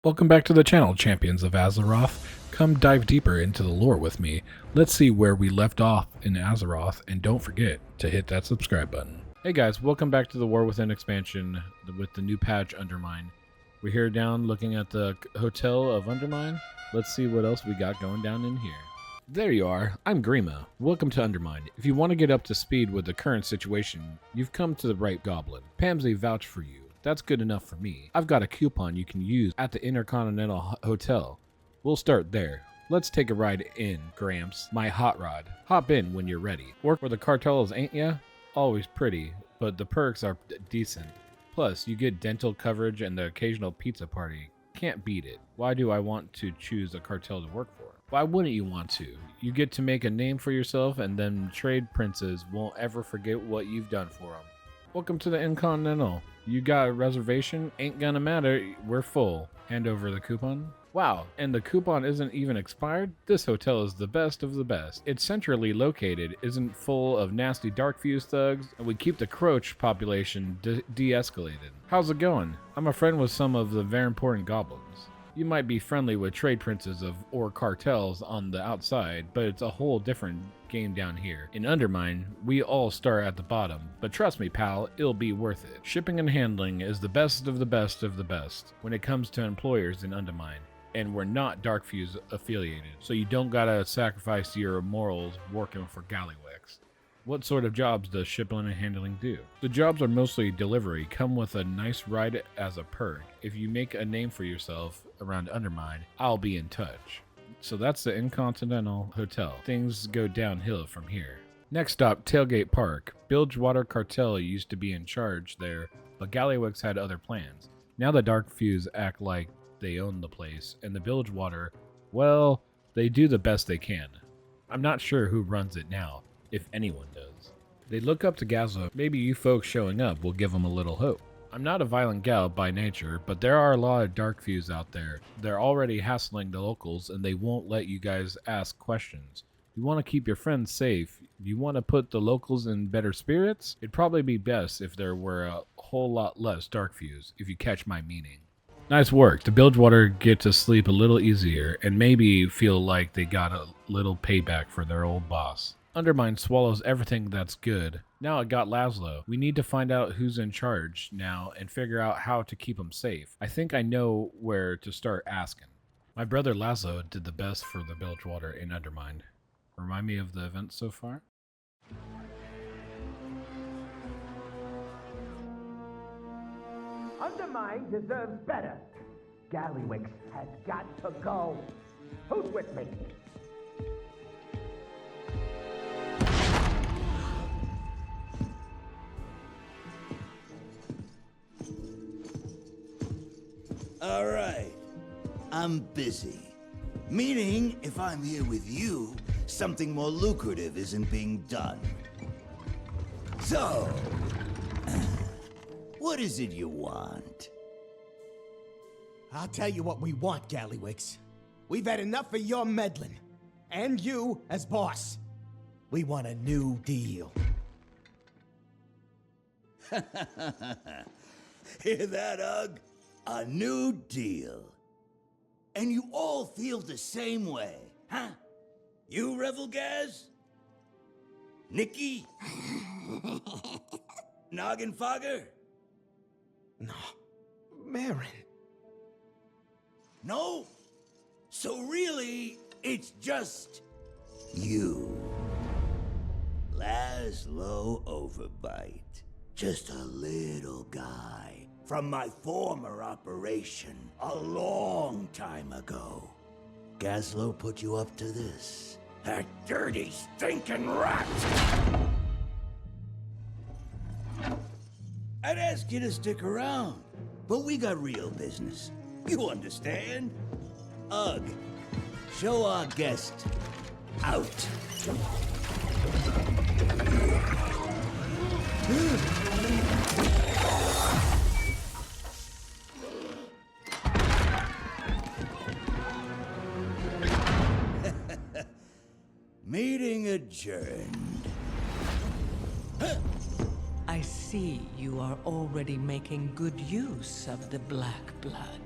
Welcome back to the channel, champions of Azeroth. Come dive deeper into the lore with me. Let's see where we left off in Azeroth, and don't forget to hit that subscribe button. Hey guys, welcome back to the WarWithin expansion with the new patch Undermine. We're here down looking at the hotel of Undermine. Let's see what else we got going down in here. There you are. I'm Grima. Welcome to Undermine. If you want to get up to speed with the current situation, you've come to the right goblin. Pamsley vouched for you. That's good enough for me. I've got a coupon you can use at the Intercontinental Hotel. We'll start there. Let's take a ride in, Gramps, my hot rod. Hop in when you're ready. Work for the cartels, ain't ya? Always pretty, but the perks are decent. Plus, you get dental coverage and the occasional pizza party. Can't beat it. Why do I want to choose a cartel to work for? Why wouldn't you want to? You get to make a name for yourself, and then trade princes won't ever forget what you've done for them. Welcome to the Intercontinental. You got a reservation? Ain't gonna matter, we're full. Hand over the coupon. Wow, and the coupon isn't even expired? This hotel is the best of the best. It's centrally located, isn't full of nasty Darkfuse thugs, and we keep the Croach population de-escalated. How's it going? I'm a friend with some of the very important goblins. You might be friendly with trade princes or cartels on the outside, but it's a whole different game down here. In Undermine, we all start at the bottom, but trust me pal, it'll be worth it. Shipping and handling is the best of the best of the best when it comes to employers in Undermine. And we're not Darkfuse affiliated, so you don't gotta sacrifice your morals working for Gallywix. What sort of jobs does shipping and handling do? The jobs are mostly delivery, come with a nice ride as a perk. If you make a name for yourself around Undermine, I'll be in touch. So that's the Intercontinental Hotel. Things go downhill from here. Next stop, Tailgate Park. Bilgewater Cartel used to be in charge there, but Gallywix had other plans. Now the Darkfuse act like they own the place, and the Bilgewater, well, they do the best they can. I'm not sure who runs it now, if anyone does. They look up to Gazlo. Maybe you folks showing up will give them a little hope. I'm not a violent gal by nature, but there are a lot of Darkfuse out there. They're already hassling the locals, and they won't let you guys ask questions. You want to keep your friends safe. You want to put the locals in better spirits? It'd probably be best if there were a whole lot less Darkfuse, if you catch my meaning. Nice work. The Bilgewater get to sleep a little easier, and maybe feel like they got a little payback for their old boss. Undermine swallows everything that's good. Now I got Laszlo. We need to find out who's in charge now and figure out how to keep him safe. I think I know where to start asking. My brother Laszlo did the best for the Bilgewater in Undermine. Remind me of the event so far? Undermine deserves better. Gallywix has got to go. Who's with me? All right, I'm busy. Meaning, if I'm here with you, something more lucrative isn't being done. So, what is it you want? I'll tell you what we want, Gallywix. We've had enough of your meddling. And you as boss. We want a new deal. Hear that, Ugg? A new deal. And you all feel the same way, huh? You, Revel Gaz? Nikki? Noggin Fogger? No. Marin. No? So really, it's just you. Laszlo Overbite. Just a little guy from my former operation a long time ago. Gazlo put you up to this. That dirty, stinking rat! I'd ask you to stick around, but we got real business. You understand? Ugh, show our guest out. Meeting adjourned. I see you are already making good use of the black blood.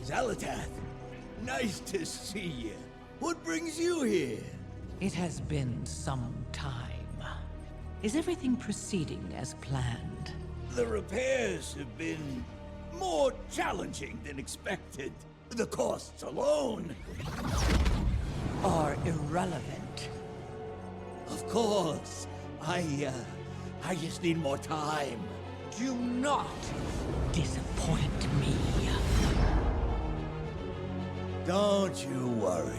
Zalatath, nice to see you. What brings you here? It has been some time. Is everything proceeding as planned? The repairs have been more challenging than expected. The costs alone. Are irrelevant. Of course. I just need more time. Do not disappoint me. Don't you worry.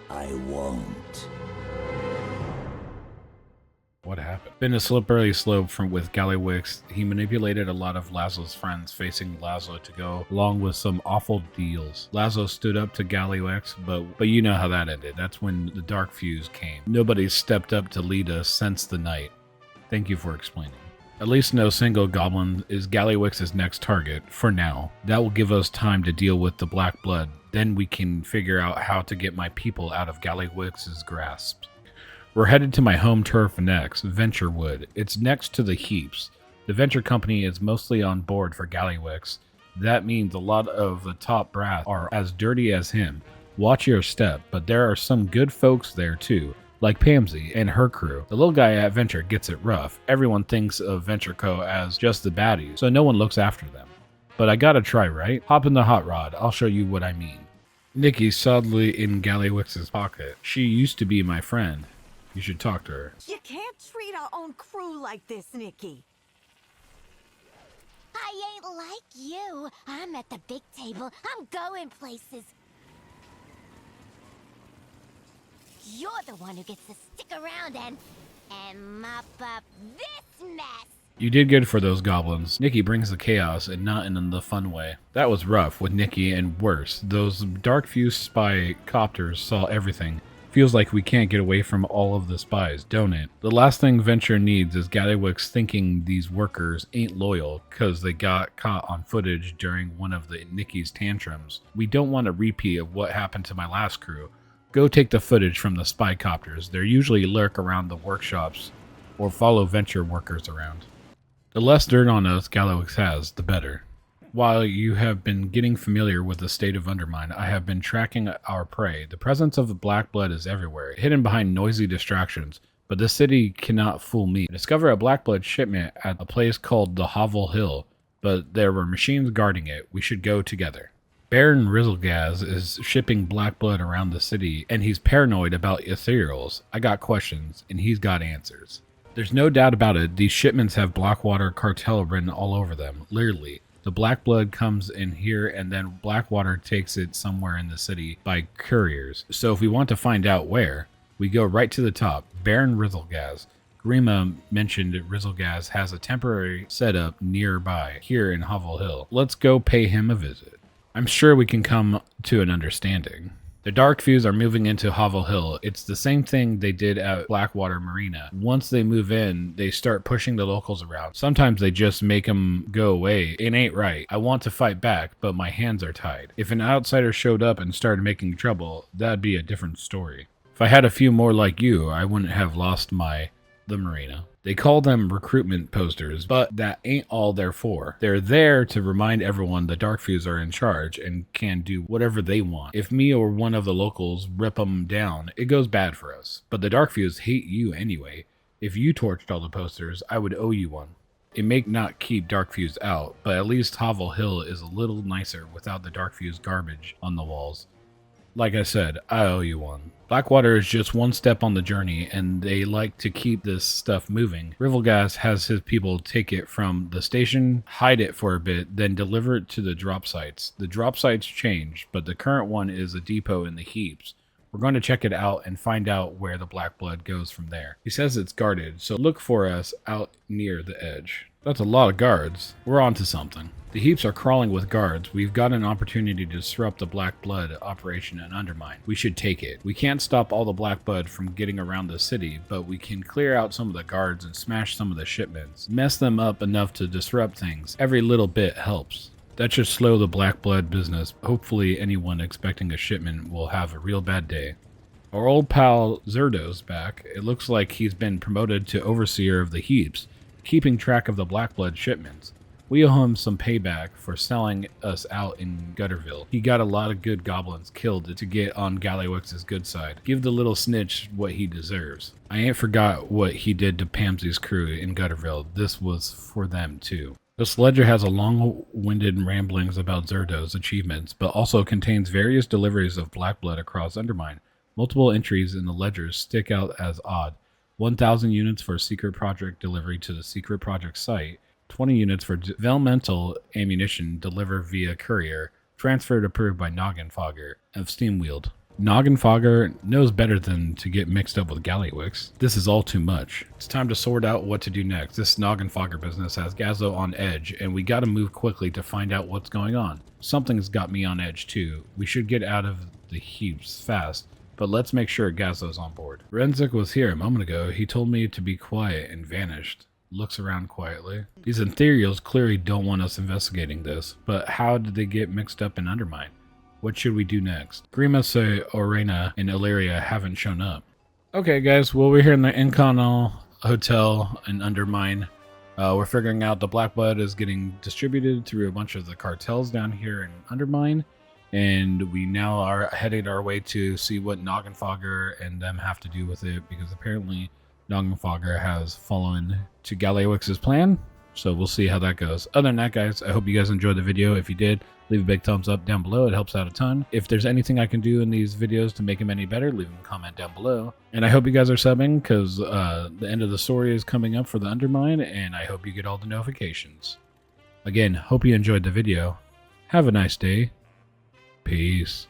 I won't. What happened? Been a slippery slope from with Gallywix. He manipulated a lot of Laszlo's friends, facing Laszlo to go along with some awful deals. Laszlo stood up to Gallywix, but you know how that ended. That's when the Dark Fuse came. Nobody stepped up to lead us since the night. Thank you for explaining. At least no single goblin is Gallywix's next target, for now. That will give us time to deal with the Black Blood. Then we can figure out how to get my people out of Gallywix's grasp. We're headed to my home turf next, Venturewood. It's next to the heaps. The venture company is mostly on board for Gallywix. That means a lot of the top brass are as dirty as him. Watch your step, but there are some good folks there too, like Pamsy and her crew. The little guy at Venture gets it rough. Everyone thinks of Venture Co. as just the baddies, so no one looks after them. But I gotta try, right? Hop in the hot rod, I'll show you what I mean. Nikki's solidly in Gallywix's pocket. She used to be my friend. You should talk to her. You can't treat our own crew like this, Nikki. I ain't like you. I'm at the big table. I'm going places. You're the one who gets to stick around and mop up this mess. You did good for those goblins. Nikki brings the chaos and not in the fun way. That was rough with Nikki, and worse, those Dark Fuse spy copters saw everything. Feels like we can't get away from all of the spies, don't it? The last thing Venture needs is Gallywix thinking these workers ain't loyal because they got caught on footage during one of the Nikki's tantrums. We don't want a repeat of what happened to my last crew. Go take the footage from the spy copters. They usually lurk around the workshops or follow Venture workers around. The less dirt on us Gallywix has, the better. While you have been getting familiar with the state of Undermine, I have been tracking our prey. The presence of the Black Blood is everywhere, hidden behind noisy distractions, but the city cannot fool me. I discovered a Black Blood shipment at a place called the Hovel Hill, but there were machines guarding it. We should go together. Baron Rizzlegaz is shipping Black Blood around the city, and he's paranoid about ethereals. I got questions, and he's got answers. There's no doubt about it, these shipments have Blackwater cartel written all over them, literally. The Black Blood comes in here and then Blackwater takes it somewhere in the city by couriers. So if we want to find out where, we go right to the top. Baron Rizzlegaz. Grima mentioned Rizzlegaz has a temporary setup nearby here in Hovel Hill. Let's go pay him a visit. I'm sure we can come to an understanding. The Dark Fuse are moving into Hovel Hill. It's the same thing they did at Blackwater Marina. Once they move in, they start pushing the locals around. Sometimes they just make them go away. It ain't right. I want to fight back, but my hands are tied. If an outsider showed up and started making trouble, that'd be a different story. If I had a few more like you, I wouldn't have lost the marina. They call them recruitment posters, but that ain't all they're for. They're there to remind everyone the Dark Fuse are in charge and can do whatever they want. If me or one of the locals rip them down, it goes bad for us. But the Dark Fuse hate you anyway. If you torched all the posters, I would owe you one. It may not keep Dark Fuse out, but at least Hovel Hill is a little nicer without the Dark Fuse garbage on the walls. Like I said, I owe you one. Blackwater is just one step on the journey, and they like to keep this stuff moving. Rizzlegaz has his people take it from the station, hide it for a bit, then deliver it to the drop sites. The drop sites change, but the current one is a depot in the heaps. We're going to check it out and find out where the Black Blood goes from there. He says it's guarded, so look for us out near the edge. That's a lot of guards. We're on to something. The heaps are crawling with guards. We've got an opportunity to disrupt the Black Blood operation and Undermine. We should take it. We can't stop all the Black Blood from getting around the city, but we can clear out some of the guards and smash some of the shipments. Mess them up enough to disrupt things. Every little bit helps. That should slow the Black Blood business. Hopefully anyone expecting a shipment will have a real bad day. Our old pal Zerdo's back. It looks like he's been promoted to overseer of the heaps, keeping track of the Black Blood shipments. We owe him some payback for selling us out in Gutterville. He got a lot of good goblins killed to get on Gallywix's good side. Give the little snitch what he deserves. I ain't forgot what he did to Pamsy's crew in Gutterville. This was for them too. This ledger has a long-winded ramblings about Zerdo's achievements, but also contains various deliveries of black blood across Undermine. Multiple entries in the ledgers stick out as odd. 1,000 units for secret project delivery to the secret project site, 20 units for developmental ammunition delivered via courier, transferred approved by Noggenfogger of Steamwheeled. Noggenfogger knows better than to get mixed up with Gallywix. This is all too much. It's time to sort out what to do next. This Noggenfogger business has Gazlo on edge, and we gotta move quickly to find out what's going on. Something's got me on edge too. We should get out of the heaps fast, but let's make sure Gazlo's on board. Renzik was here a moment ago. He told me to be quiet and vanished. Looks around quietly. These Ethereals clearly don't want us investigating this, but how did they get mixed up in Undermine? What should we do next? Grimace, Orena, and Illyria haven't shown up. Okay guys, well we're here in the Inconel Hotel in Undermine. We're figuring out the black blood is getting distributed through a bunch of the cartels down here in Undermine. And we now are headed our way to see what Noggenfogger and them have to do with it, because apparently Noggenfogger has fallen to Gallywix's plan. So we'll see how that goes. Other than that, guys, I hope you guys enjoyed the video. If you did, leave a big thumbs up down below. It helps out a ton. If there's anything I can do in these videos to make them any better, leave a comment down below. And I hope you guys are subbing, because the end of the story is coming up for the Undermine, and I hope you get all the notifications. Again, hope you enjoyed the video. Have a nice day. Peace.